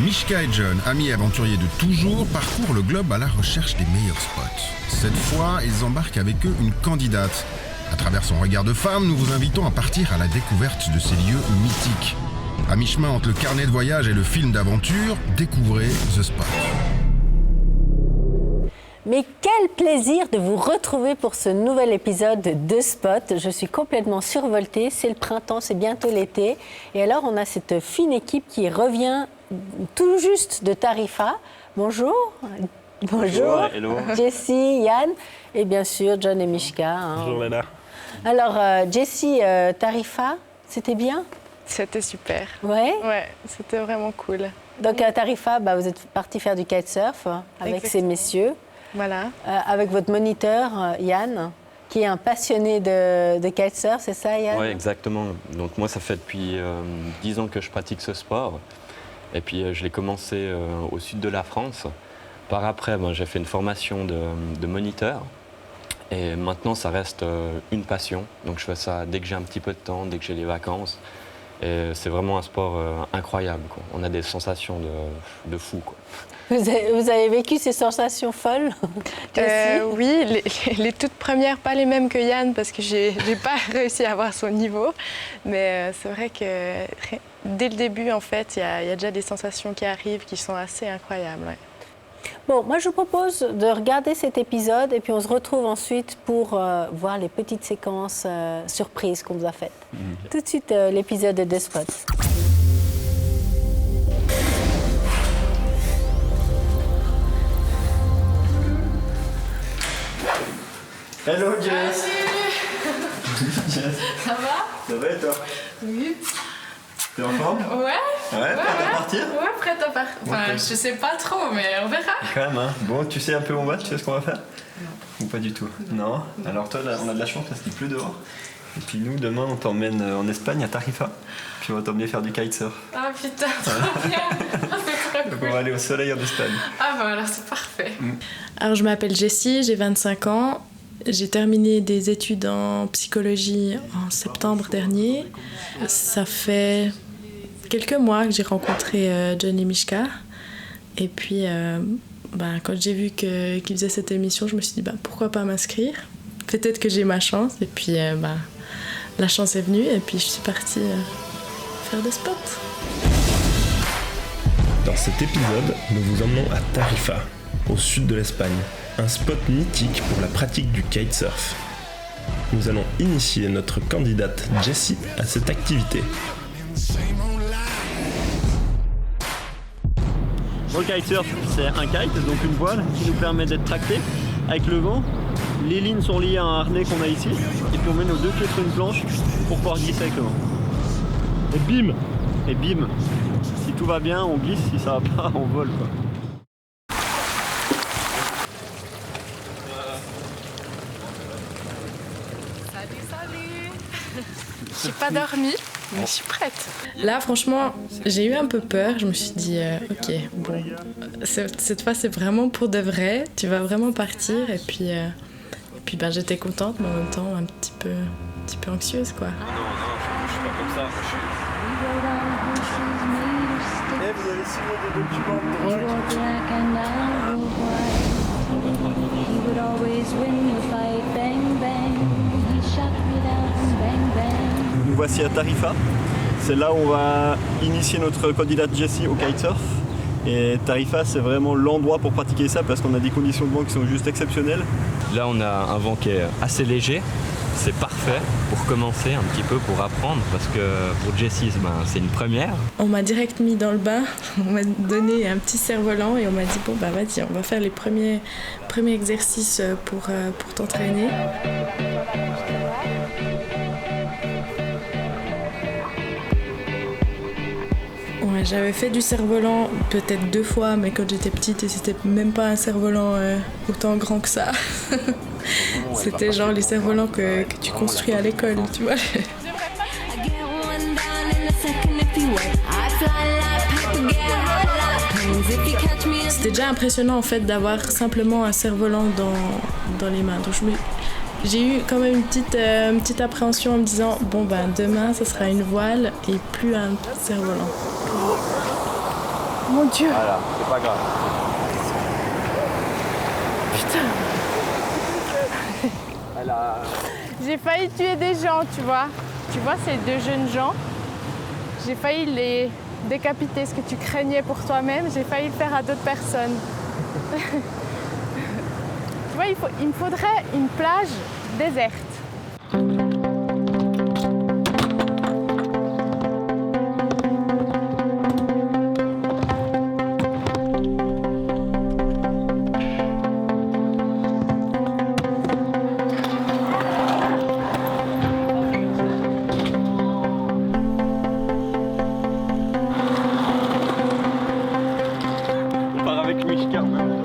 Mishka et John, amis aventuriers de toujours, parcourent le globe à la recherche des meilleurs spots. Cette fois, ils embarquent avec eux une candidate. À travers son regard de femme, nous vous invitons à partir à la découverte de ces lieux mythiques. À mi-chemin entre le carnet de voyage et le film d'aventure, découvrez The Spot. Mais quel plaisir de vous retrouver pour ce nouvel épisode de Spot. Je suis complètement survoltée, c'est le printemps, c'est bientôt l'été. Et alors, on a cette fine équipe qui revient tout juste de Tarifa. Bonjour. Bonjour. Hello. Jessie, Yann et bien sûr John et Mishka. Bonjour Léna. Alors, Jessie, Tarifa, c'était bien? C'était super. Ouais. Ouais, c'était vraiment cool. Donc à Tarifa, vous êtes parti faire du kitesurf avec Exactement. ces messieurs. Voilà. Avec votre moniteur, Yann, qui est un passionné de kitesurf, c'est ça, Yann? Oui, exactement. Donc moi, ça fait depuis 10 ans que je pratique ce sport. Et puis je l'ai commencé au sud de la France. Par après, j'ai fait une formation de moniteur. Et maintenant, ça reste une passion. Donc je fais ça dès que j'ai un petit peu de temps, dès que j'ai les vacances. Et c'est vraiment un sport incroyable, quoi. On a des sensations de fou, quoi. Vous avez vécu ces sensations folles? Oui, les toutes premières, pas les mêmes que Yann, parce que j'ai pas réussi à avoir son niveau. Mais c'est vrai que dès le début, en fait, il y a déjà des sensations qui arrivent qui sont assez incroyables. Ouais. Bon, moi, je vous propose de regarder cet épisode et puis on se retrouve ensuite pour voir les petites séquences surprises qu'on vous a faites. Tout de suite, l'épisode de The Spot. Hello Jess. Ça va? Ça va et toi? Oui. T'es en forme? Ouais. Ouais, prête à partir? Ouais, prête à partir. Enfin, Ok. je sais pas trop, mais on verra. Quand même, hein. Bon, tu sais un peu où on va? Tu sais ce qu'on va faire? Non. Ou pas du tout? Non. Alors toi, là, on a de la chance parce qu'il pleut dehors. Et puis nous, demain, on t'emmène en Espagne, à Tarifa. Puis on va t'emmener faire du kitesurf. Ah putain, trop bien. C'est trop Donc cool. on va aller au soleil en Espagne. Ah bah alors c'est parfait. Alors, je m'appelle Jessie, j'ai 25 ans. J'ai terminé des études en psychologie en septembre dernier. Ça fait quelques mois que j'ai rencontré John et Mishka. Et puis, quand j'ai vu qu'ils faisaient cette émission, je me suis dit, pourquoi pas m'inscrire? Peut-être que j'ai ma chance. Et puis, la chance est venue. Et puis, je suis partie faire des spots. Dans cet épisode, nous vous emmenons à Tarifa, au sud de l'Espagne, un spot mythique pour la pratique du kitesurf. Nous allons initier notre candidate Jessie à cette activité. Le kitesurf, c'est un kite, donc une voile qui nous permet d'être tracté avec le vent. Les lignes sont liées à un harnais qu'on a ici, et puis on met nos deux pieds sur une planche pour pouvoir glisser avec le vent. Et bim! Et bim! Si tout va bien, on glisse, si ça va pas, on vole, quoi. Salut. J'ai pas dormi, mais je suis prête. Là, franchement, j'ai eu un peu peur. Je me suis dit, ok, bon, cette fois, c'est vraiment pour de vrai. Tu vas vraiment partir. Et puis j'étais contente, mais en même temps, un petit peu anxieuse, quoi. Je suis pas comme ça. Eh, vous avez signé des documents Nous voici à Tarifa. C'est là où on va initier notre candidate Jessie au kitesurf. Et Tarifa, c'est vraiment l'endroit pour pratiquer ça parce qu'on a des conditions de vent qui sont juste exceptionnelles. Là, on a un vent qui est assez léger. C'est parfait pour commencer un petit peu, pour apprendre, parce que pour Jessie, c'est une première. On m'a direct mis dans le bain. On m'a donné un petit cerf-volant et on m'a dit, vas-y, on va faire les premiers exercices pour t'entraîner. Ouais, j'avais fait du cerf-volant peut-être 2 fois, mais quand j'étais petite, et c'était même pas un cerf-volant autant grand que ça. C'était genre les cerfs-volants que tu construis à l'école, tu vois. C'était déjà impressionnant en fait d'avoir simplement un cerf-volant dans les mains. Donc j'ai eu quand même une petite appréhension en me disant demain ça sera une voile et plus un cerf-volant. Mon Dieu. Voilà, c'est pas grave. J'ai failli tuer des gens, tu vois. Tu vois, ces deux jeunes gens. J'ai failli les décapiter. Ce que tu craignais pour toi-même, j'ai failli le faire à d'autres personnes. Tu vois, il me faudrait une plage déserte. On part avec lui, Carmen.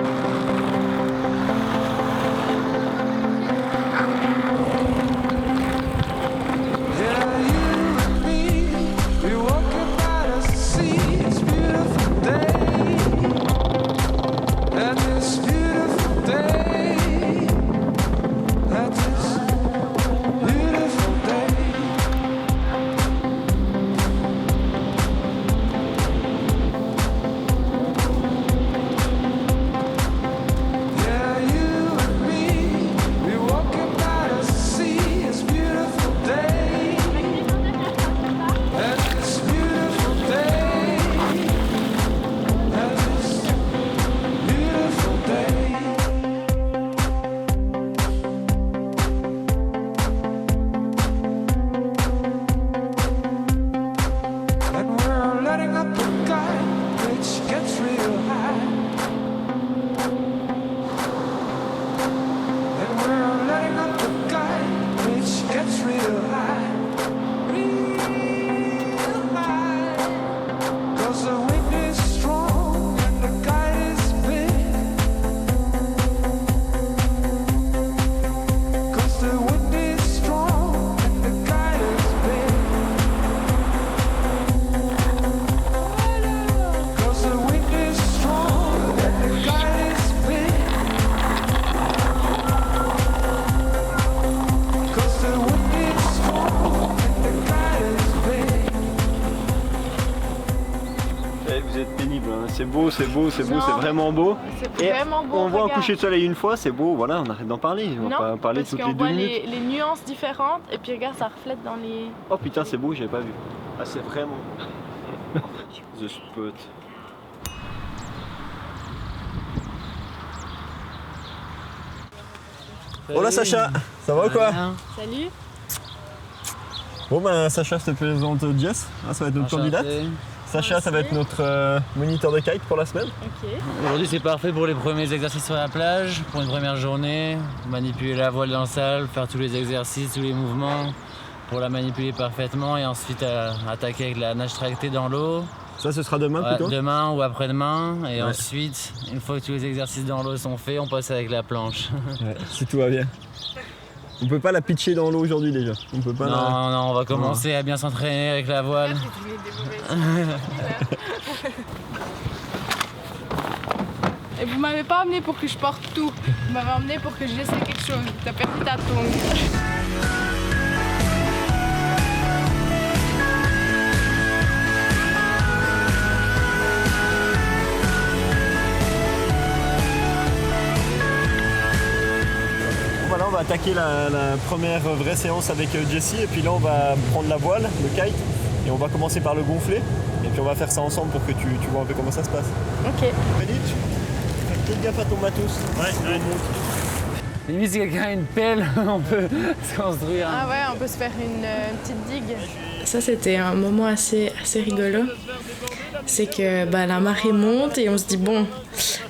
Vous êtes pénible, hein. C'est beau, c'est beau, c'est beau, Non. c'est vraiment beau. C'est vraiment beau. On voit un regarde. coucher de soleil une fois, c'est beau, voilà, on arrête d'en parler. On va pas Non, parler parce toutes qu'on les 2 voit minutes. les nuances différentes et puis regarde, ça reflète dans les... Oh putain, c'est beau, j'avais pas vu. Ah, c'est vraiment. The spot. Hola Sacha, ça va ou quoi? Salut. Bon ben Sacha, je te présente Jess, ah, ça va être notre candidate. Sacha, ça va être notre moniteur de kite pour la semaine. Ok. Aujourd'hui c'est parfait pour les premiers exercices sur la plage, pour une première journée, manipuler la voile dans le sable, faire tous les exercices, tous les mouvements, pour la manipuler parfaitement et ensuite attaquer avec la nage tractée dans l'eau. Ça, ce sera demain Ouais, plutôt? demain ou après-demain et Ouais. ensuite, une fois que tous les exercices dans l'eau sont faits, on passe avec la planche. Ouais, si tout va bien. On peut pas la pitcher dans l'eau aujourd'hui déjà. On peut pas Non, non, on va commencer à bien s'entraîner avec la voile. Et vous m'avez pas emmené pour que je porte tout. Vous m'avez emmené pour que je laisse quelque chose. T'as perdu ta tongue. Voilà, on va attaquer la première vraie séance avec Jessie et puis là on va prendre la voile, le kite et on va commencer par le gonfler et puis on va faire ça ensemble pour que tu vois un peu comment ça se passe. Ok. Ready? Fais peut-être gaffe à ton matos. Ouais. Limite si quelqu'un a une pelle, on peut se construire. Ah ouais, on peut se faire une petite digue. Ça, c'était un moment assez rigolo. C'est que la marée monte et on se dit, bon,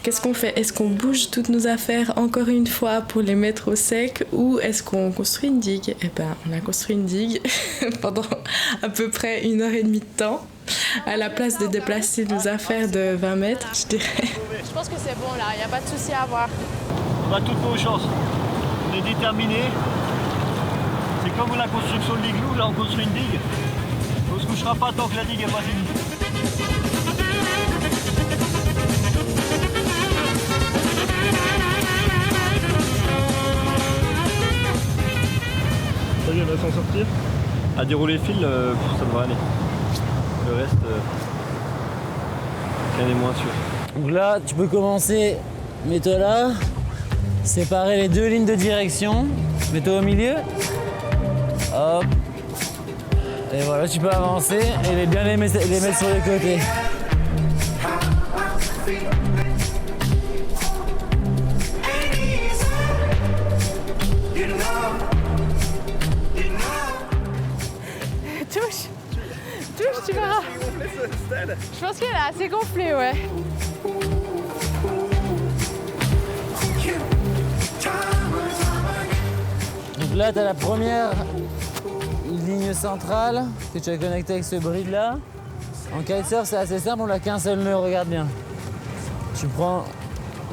qu'est-ce qu'on fait? Est-ce qu'on bouge toutes nos affaires encore une fois pour les mettre au sec ou est-ce qu'on construit une digue? Eh ben, on a construit une digue pendant à peu près 1h30 de temps, à la place de déplacer nos affaires de 20 mètres, je dirais. Je pense que c'est bon là, il n'y a pas de souci à avoir. On a toutes nos chances. On est déterminés. C'est comme la construction de l'igloo, là on construit une digue. On se couchera pas tant que la digue est pas finie. Ça y est, on va s'en sortir. À dérouler le fil, ça devrait aller. Le reste, elle est moins sûre. Donc là, tu peux commencer, mets-toi là, séparer les deux lignes de direction, mets-toi au milieu. Hop. Et voilà, tu peux avancer et bien les mettre sur les côtés. Touche, tu verras. Je pense qu'elle est assez gonflée, ouais. Donc là, tu as la première ligne centrale que tu as connectée avec ce bride là. En kitesurf, c'est assez simple, on n'a qu'un seul nœud, regarde bien. Tu prends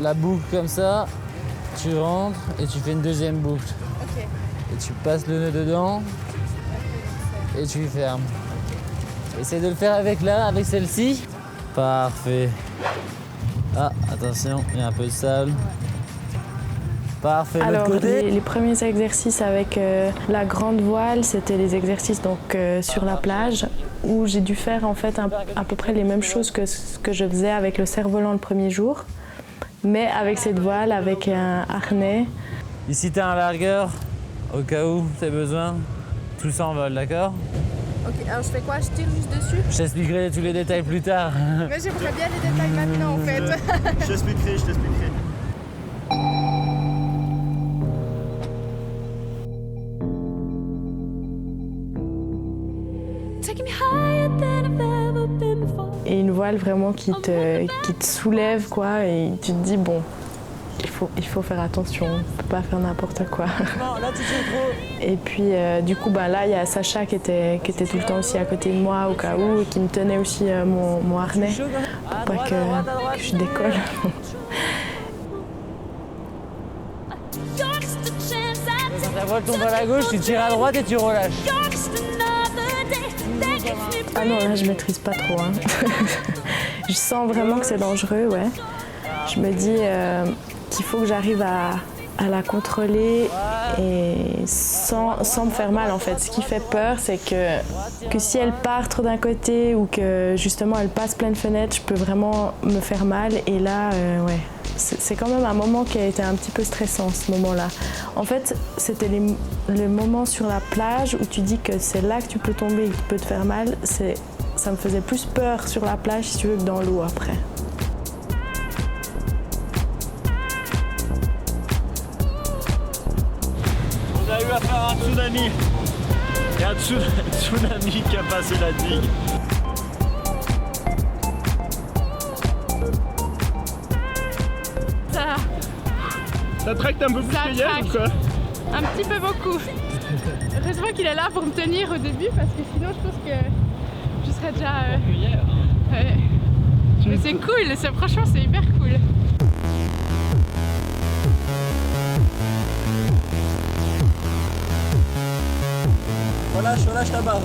la boucle comme ça, tu rentres et tu fais une deuxième boucle. Ok. Et tu passes le nœud dedans et tu fermes. Essaye de le faire avec celle-ci. Parfait. Ah, attention, il y a un peu de sable. Parfait, Alors, l'autre côté. les premiers exercices avec la grande voile, c'était les exercices donc, sur la plage où j'ai dû faire en fait à peu près les mêmes choses que ce que je faisais avec le cerf-volant le premier jour, mais avec cette voile, avec un harnais. Ici, tu as un largueur, au cas où tu as besoin. Tout s'envole, d'accord? Ok, alors je fais quoi? Je tire juste dessus? Je t'expliquerai tous les détails plus tard. Mais j'aimerais bien les détails maintenant en fait. Je t'expliquerai. Et une voile vraiment qui te soulève quoi, et tu te dis bon, il faut faire attention, on peut pas faire n'importe quoi. Non, là tu tires trop. Et puis du coup là il y a Sacha qui était tout le temps aussi à côté de moi au cas où et qui me tenait aussi mon harnais pour pas que je décolle. Quand ta voile tombe à la gauche, tu tires à droite et tu relâches. Ah non, là je maîtrise pas trop. Hein. Je sens vraiment que c'est dangereux, ouais. Je me dis qu'il faut que j'arrive à la contrôler et sans me faire mal en fait. Ce qui fait peur, c'est que si elle part trop d'un côté ou que justement elle passe pleine fenêtre, je peux vraiment me faire mal. Et là, ouais, c'est quand même un moment qui a été un petit peu stressant, ce moment-là. En fait, c'était le moment sur la plage où tu dis que c'est là que tu peux tomber et que tu peux te faire mal. Ça me faisait plus peur sur la plage, si tu veux, que dans l'eau après. On a eu affaire à un tsunami. Il y a un tsunami qui a passé la digue. Ça tracte un peu plus que hier ou quoi? Un petit peu beaucoup. Heureusement qu'il est là pour me tenir au début parce que sinon je pense que je serais déjà... Ouais. Mais c'est cool, franchement c'est hyper cool. Relâche ta barre.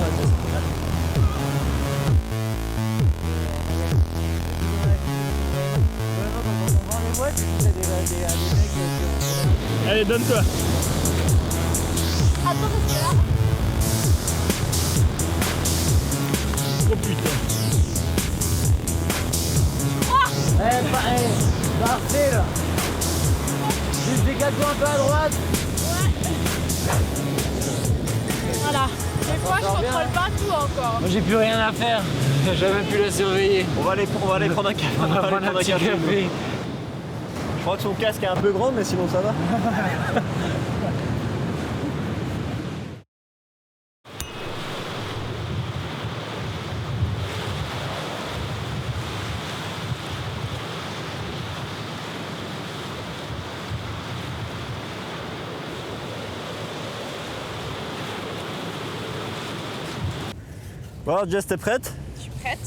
Allez, donne-toi. Attends, parce que là... Oh putain. Parfait là. Juste décale-toi un peu à droite. Voilà. Des fois je contrôle pas tout encore. Moi j'ai plus rien à faire. J'ai même pu la surveiller. On va aller prendre un café. On va prendre un petit café. Je crois que son casque est un peu grand, mais sinon ça va. Bon alors Jess, t'es prête? Je suis prête.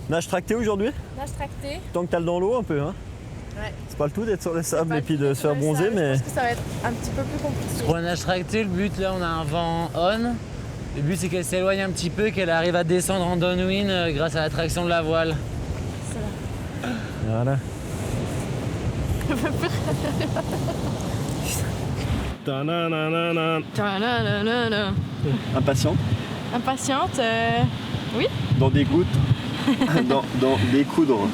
Nage tracté aujourd'hui? Nage tracté. Tant que t'as le dans l'eau un peu, hein? Ouais. C'est pas le tout d'être sur les sables et puis de se faire bronzer, mais... Je pense que ça va être un petit peu plus compliqué. Pour la nage tractée, le but là, on a un vent on. Le but c'est qu'elle s'éloigne un petit peu, qu'elle arrive à descendre en downwind grâce à la traction de la voile. Voilà. Impatiente? Impatiente, oui. Dans des gouttes, dans des coudres.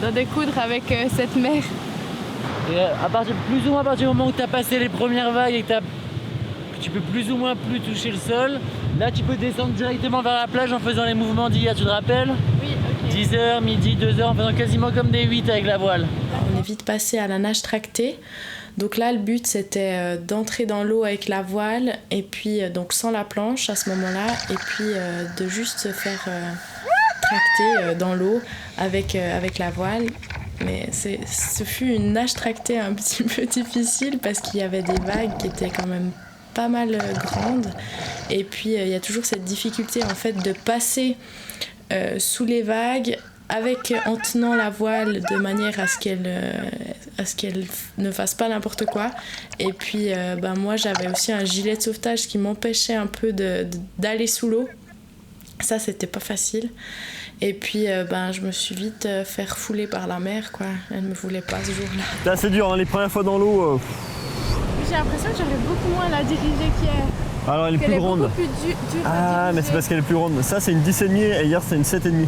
d'en découdre avec cette mer. Et plus ou moins à partir du moment où tu as passé les premières vagues et que tu peux plus ou moins plus toucher le sol, là tu peux descendre directement vers la plage en faisant les mouvements d'hier, tu te rappelles? Oui, ok. 10h, midi, 2h, en faisant quasiment comme des 8 avec la voile. On est vite passé à la nage tractée. Donc là, le but, c'était d'entrer dans l'eau avec la voile et puis donc sans la planche à ce moment-là et puis de juste se faire tracter dans l'eau avec la voile. Mais ce fut une nage tractée un petit peu difficile parce qu'il y avait des vagues qui étaient quand même pas mal grandes. Et puis, il y a toujours cette difficulté en fait de passer sous les vagues en tenant la voile de manière à ce qu'elle ne fasse pas n'importe quoi. Et puis moi j'avais aussi un gilet de sauvetage qui m'empêchait un peu d'aller sous l'eau. Ça c'était pas facile. Et puis je me suis vite fait fouler par la mer quoi. Elle me voulait pas ce jour-là. C'est assez dur, hein, les premières fois dans l'eau. J'ai l'impression que j'arrive beaucoup moins à la diriger qu'hier. Alors elle est plus grande. Beaucoup plus dure ah mais c'est parce qu'elle est plus grande. Ça c'est une 10,5 et hier c'était une 7,5.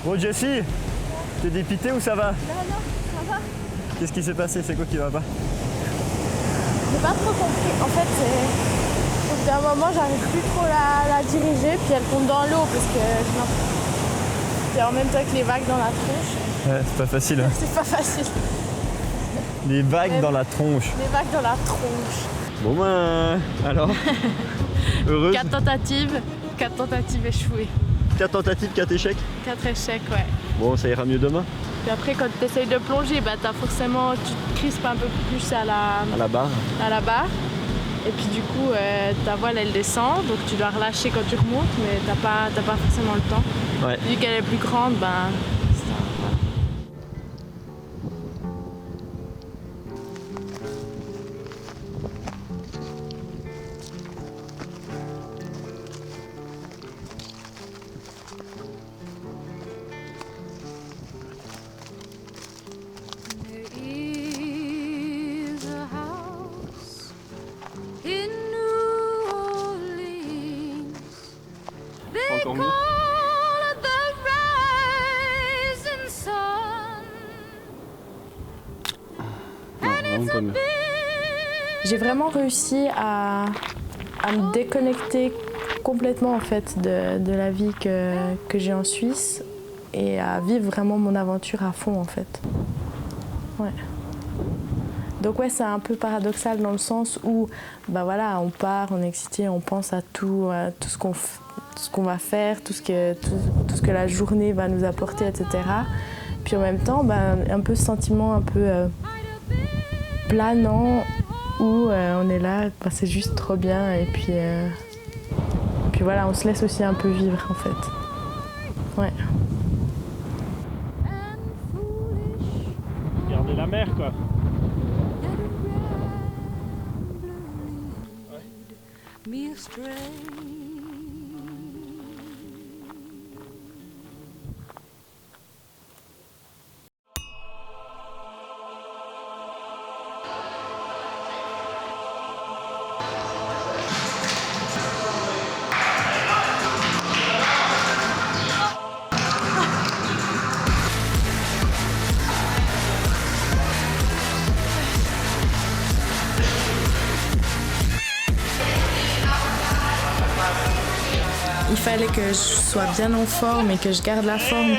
Bon Jessie, t'es dépitée ou ça va? Non, ça va. Qu'est-ce qui s'est passé? C'est quoi qui va pas? J'ai pas trop compris. En fait, au bout d'un moment, j'arrive plus trop la diriger, puis elle tombe dans l'eau parce que c'est en même temps que les vagues dans la tronche. Ouais, c'est pas facile. Hein. C'est pas facile. Les vagues dans la tronche. Les vagues dans la tronche. Bon alors heureuse? 4 tentatives échouées. 4 tentatives, 4 échecs? 4 échecs, ouais. Bon, ça ira mieux demain. Puis après, quand tu essayes de plonger, tu te crispes un peu plus à la barre. Et puis du coup, ta voile, elle descend, donc tu dois relâcher quand tu remontes, mais t'as pas forcément le temps. Ouais. Vu qu'elle est plus grande, c'est ça, voilà. Encore mieux. Non, vraiment pas mieux. J'ai vraiment réussi à me déconnecter complètement en fait de la vie que j'ai en Suisse et à vivre vraiment mon aventure à fond en fait. Ouais. Donc ouais, c'est un peu paradoxal dans le sens où on part, on est excité, on pense à tout ce qu'on va faire, tout ce que la journée va nous apporter, etc. Puis en même temps, un peu ce sentiment un peu planant où on est là, c'est juste trop bien et puis voilà, on se laisse aussi un peu vivre en fait. Ouais. Regardez la mer quoi. Il fallait que je sois bien en forme et que je garde la forme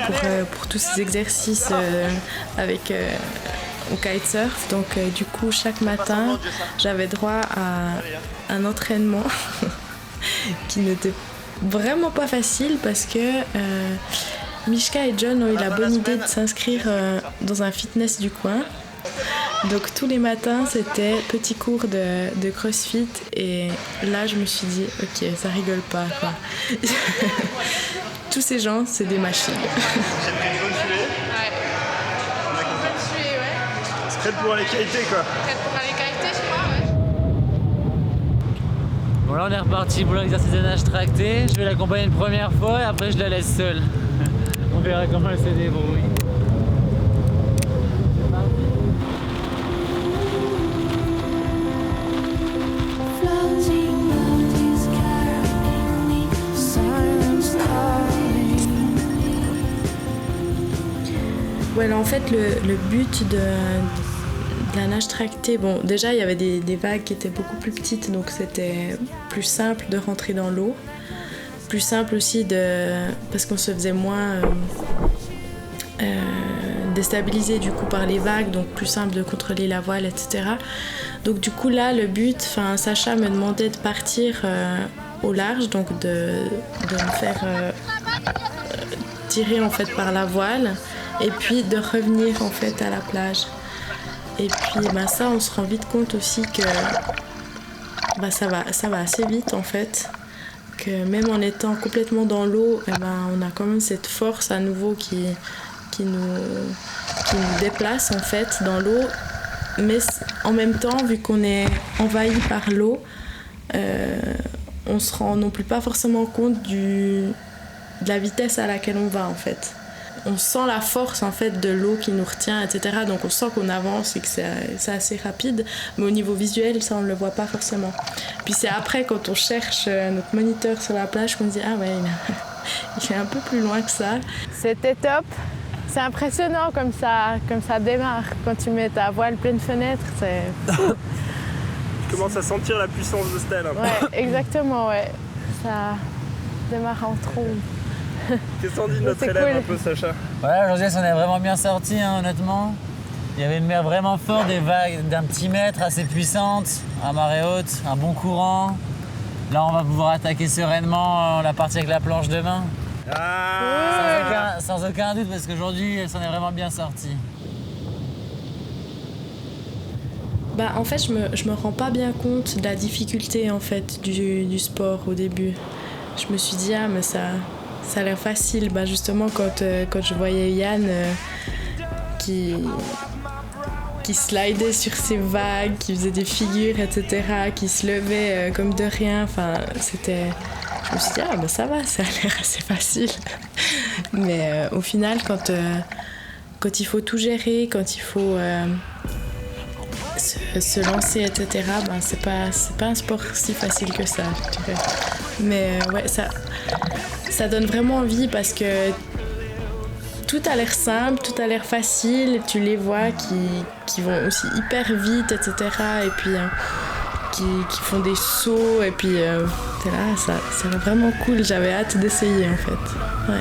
pour tous ces exercices avec au kitesurf. Donc du coup, chaque matin, j'avais droit à un entraînement qui n'était vraiment pas facile parce que Mishka et John ont eu la bonne idée de s'inscrire dans un fitness du coin. Donc tous les matins, c'était petit cours de CrossFit et là, je me suis dit, ok, ça rigole pas, quoi. Tous ces gens, c'est des machines. C'est prêt une bonne suée? Ouais. Bonne suée, ouais. C'est prêt pour aller kiter, quoi. Prête pour aller kiter, je crois, ouais. Bon là on est reparti pour l'exercice de nage tracté. Je vais l'accompagner une première fois et après je la laisse seule. On verra comment elle se débrouille. Voilà, en fait, le but de la nage tractée, bon, déjà, il y avait des vagues qui étaient beaucoup plus petites, donc c'était plus simple de rentrer dans l'eau. Plus simple aussi parce qu'on se faisait moins déstabiliser du coup par les vagues, donc plus simple de contrôler la voile, etc. Donc du coup là, le but, Sacha me demandait de partir au large, donc de me faire tirer en fait par la voile et puis de revenir en fait à la plage. Et puis ça, on se rend vite compte aussi que ça va assez vite en fait, que même en étant complètement dans l'eau, on a quand même cette force à nouveau qui nous déplace en fait dans l'eau, mais en même temps, vu qu'on est envahi par l'eau, on se rend non plus pas forcément compte de la vitesse à laquelle on va en fait. On sent la force en fait de l'eau qui nous retient, etc. Donc on sent qu'on avance et que c'est assez rapide, mais au niveau visuel, ça on le voit pas forcément. Puis c'est après quand on cherche notre moniteur sur la plage qu'on se dit ah ouais, il est un peu plus loin que ça. C'était top. C'est impressionnant comme ça démarre. Quand tu mets ta voile pleine fenêtre, c'est fou. Tu commences à sentir la puissance de Stella. Ouais, exactement, ouais. Ça démarre en trombe. Qu'est-ce qu'on dit de notre élève un peu, Sacha? Ouais, aujourd'hui on est vraiment bien sorti, honnêtement. Il y avait une mer vraiment forte, des vagues d'un petit mètre, assez puissantes, à marée haute, un bon courant. Là, on va pouvoir attaquer sereinement la partie avec la planche demain. Sans aucun doute, parce qu'aujourd'hui, elle s'en est vraiment bien sortie. En fait, je me rends pas bien compte de la difficulté en fait du sport au début. Je me suis dit mais ça a l'air facile. Justement quand je voyais Yann qui slidait sur ses vagues, qui faisait des figures, etc., qui se levait comme de rien. Je me suis dit ça va, ça a l'air assez facile. Mais au final, quand il faut tout gérer, quand il faut se lancer, etc., c'est pas un sport si facile que ça, je dirais. Mais ouais, ça donne vraiment envie parce que tout a l'air simple, tout a l'air facile. Tu les vois qui vont aussi hyper vite, etc., et puis qui font des sauts, et puis t'es là, ça va vraiment cool. J'avais hâte d'essayer en fait. Ouais.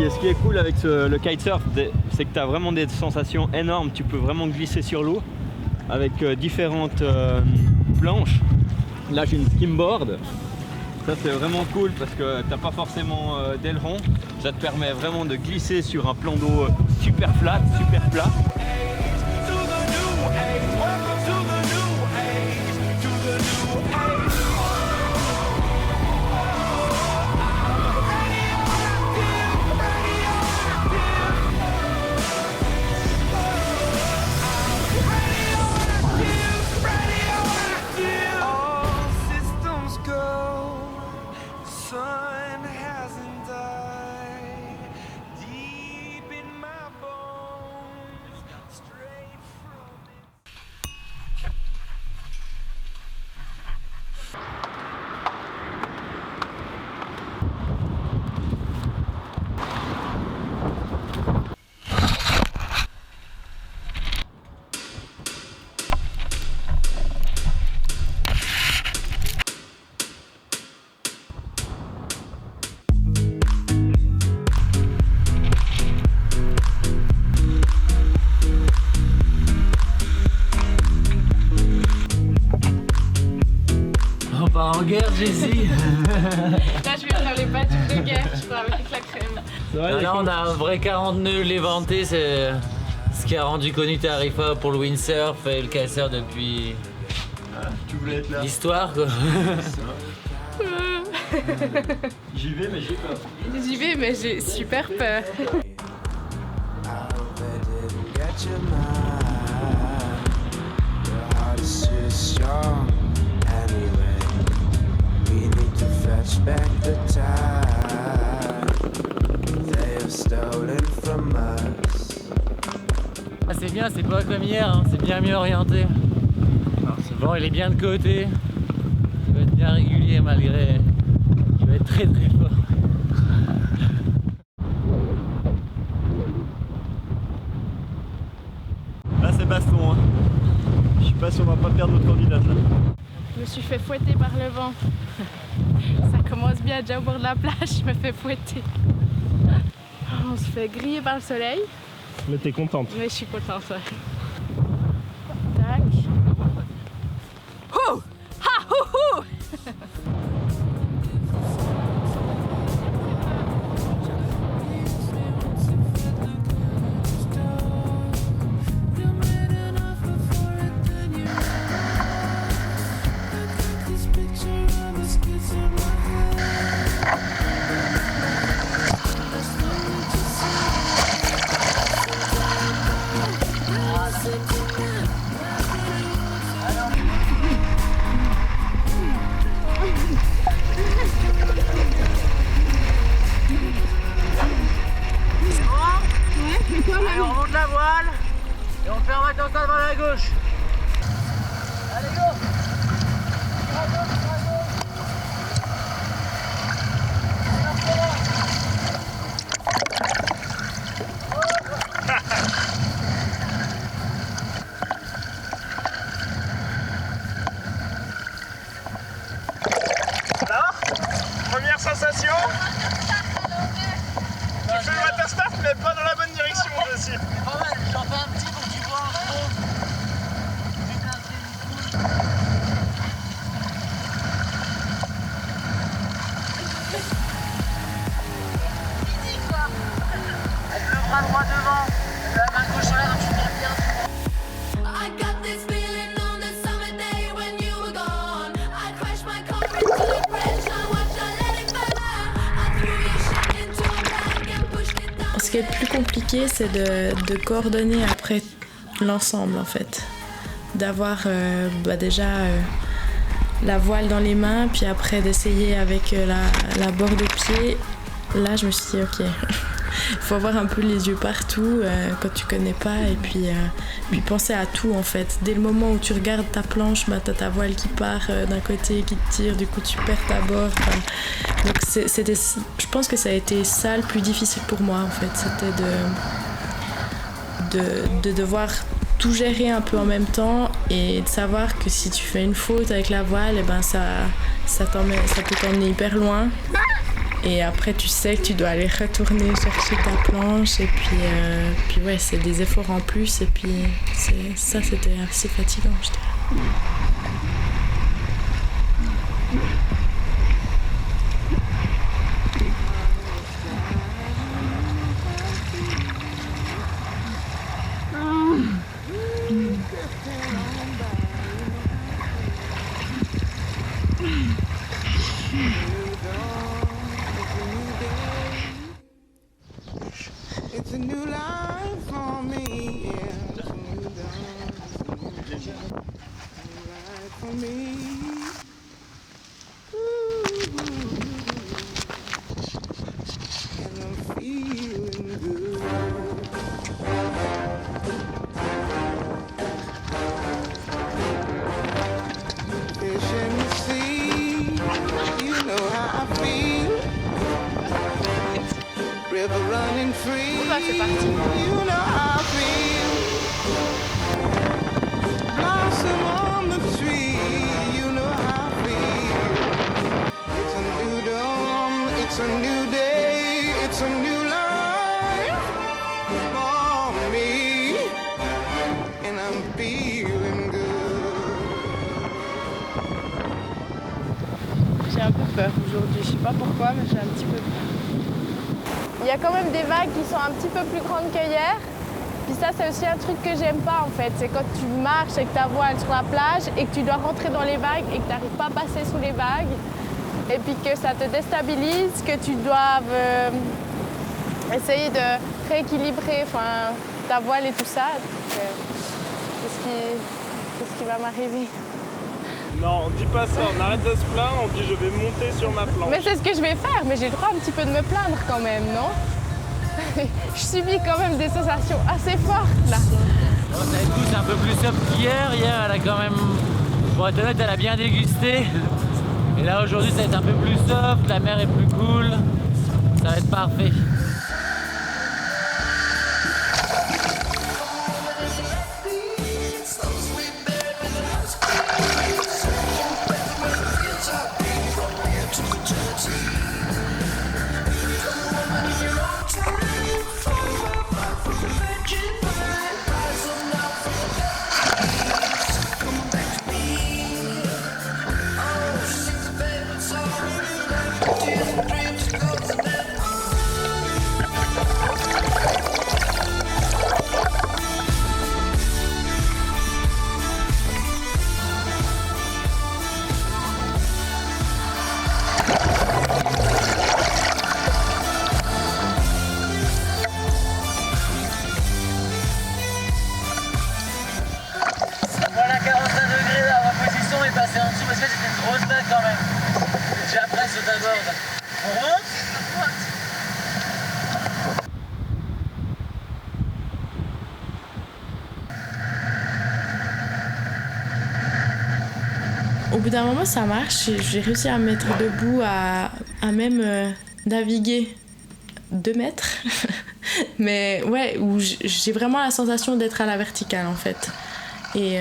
Ce qui est cool avec le kitesurf, c'est que tu as vraiment des sensations énormes. Tu peux vraiment glisser sur l'eau avec différentes planches. Là j'ai une skimboard. Ça c'est vraiment cool parce que tu n'as pas forcément d'aileron. Ça te permet vraiment de glisser sur un plan d'eau super flat, super plat. Sun hasn't died. en guerre, Jessie. Là, je vais faire les bâtons de guerre, je crois, avec la crème. Là, on a un vrai 40 nœuds léventé, c'est ce qui a rendu connu Tarifa pour le windsurf et le kitesurf depuis l'histoire, quoi. J'y vais, mais j'ai peur. J'y vais, mais j'ai super peur. Ah, c'est bien, c'est pas comme hier, hein, c'est bien mieux orienté. Le vent il est bien de côté, il va être bien régulier malgré. Il va être très très fort. Là c'est baston, hein. Je sais pas si on va pas perdre notre candidate là. Je me suis fait fouetter par le vent. Ça commence bien déjà au bord de la plage, je me fais fouetter. On se fait griller par le soleil. Mais t'es contente. Mais je suis contente, ouais. Tac. Ouh! Ha! Ouh! Allez, on remonte la voile et on fait un matin ça devant la gauche. Allez, go! Alors, première sensation? Tu fais le water start mais pas dans la bonne direction aussi. C'est pas mal, j'en fais un petit pour que tu vois un peu. Avec le bras droit devant, la main gauche en l'air, tu tiens bien. I got this feeling on the summer day when you were gone. I crashed my car into the bridge. I watched you let it burn. I threw your shit into a bag and pushed it down. Ce qui est le plus compliqué, c'est de coordonner après l'ensemble en fait. D'avoir déjà la voile dans les mains, puis après d'essayer avec la bord de pied. Là, je me suis dit, ok, il faut avoir un peu les yeux partout quand tu connais pas, et puis penser à tout en fait. Dès le moment où tu regardes ta planche, t'as ta voile qui part d'un côté, qui te tire, du coup tu perds ta bord. Donc je pense que ça a été ça le plus difficile pour moi en fait. C'était de devoir tout gérer un peu en même temps et de savoir que si tu fais une faute avec la voile, et ben ça peut t'emmener hyper loin. Et après, tu sais que tu dois aller retourner chercher ta planche. Et puis ouais, c'est des efforts en plus. Et puis ça, c'était assez fatigant, je dirais. It's a new life for me, yeah. It's a new dawn, it's a new life for me. Ooh, and I'm feeling good. Fish in the sea, you know how I feel. River running free. C'est parti. You know how I feel. Blossom on the tree. You know how I feel. It's a new dawn. It's a new day. It's a new life for me. And I'm feeling good. un peu peur aujourd'hui. Je sais pas pourquoi, mais j'ai un petit peu peur. Il y a quand même des vagues qui sont un petit peu plus grandes que hier. Puis ça, c'est aussi un truc que j'aime pas en fait. C'est quand tu marches avec ta voile sur la plage et que tu dois rentrer dans les vagues et que tu n'arrives pas à passer sous les vagues. Et puis que ça te déstabilise, que tu doives essayer de rééquilibrer ta voile et tout ça. Qu'est-ce qui va m'arriver? Non, on dit pas ça, on arrête de se plaindre, on dit je vais monter sur ma planche. Mais c'est ce que je vais faire, mais j'ai le droit un petit peu de me plaindre quand même, non? Je subis quand même des sensations assez fortes là. Bon, ça va être cool, c'est un peu plus soft qu'hier. Hier, elle a quand même, pour être honnête, elle a bien dégusté. Et là, aujourd'hui, ça va être un peu plus soft, la mer est plus cool. Ça va être parfait. Au bout d'un moment, ça marche. J'ai réussi à me mettre debout, à même naviguer 2 mètres. Mais ouais, où j'ai vraiment la sensation d'être à la verticale en fait. Et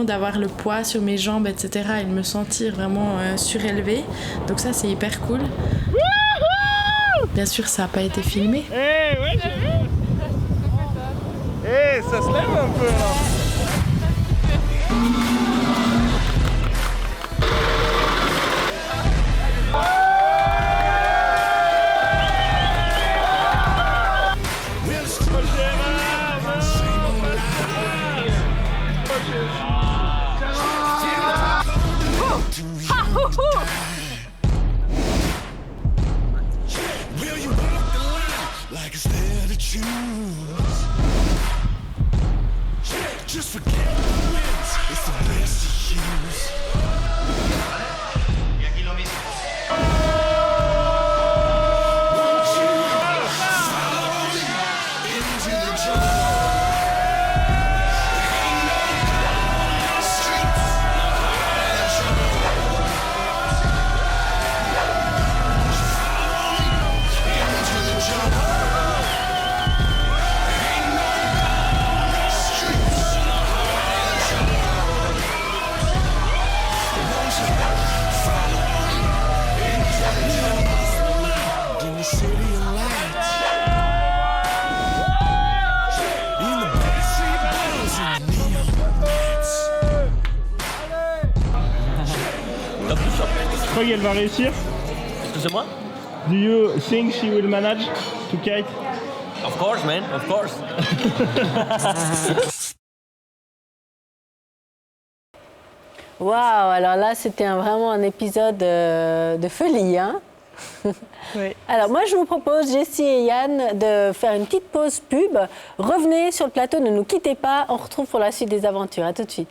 d'avoir le poids sur mes jambes, etc. Et de me sentir vraiment surélevée. Donc ça, c'est hyper cool. Bien sûr, ça n'a pas été filmé. Eh ouais, j'ai vu. Eh, ça se lève un peu là. Tu crois qu'elle va réussir? Excusez-moi? Do you think she will manage to kite? Of course, man, of course. Waouh, alors là, c'était vraiment un épisode de folie, hein? Oui. Alors moi, je vous propose, Jessie et Yann, de faire une petite pause pub. Revenez sur le plateau, ne nous quittez pas. On retrouve pour la suite des aventures. À tout de suite.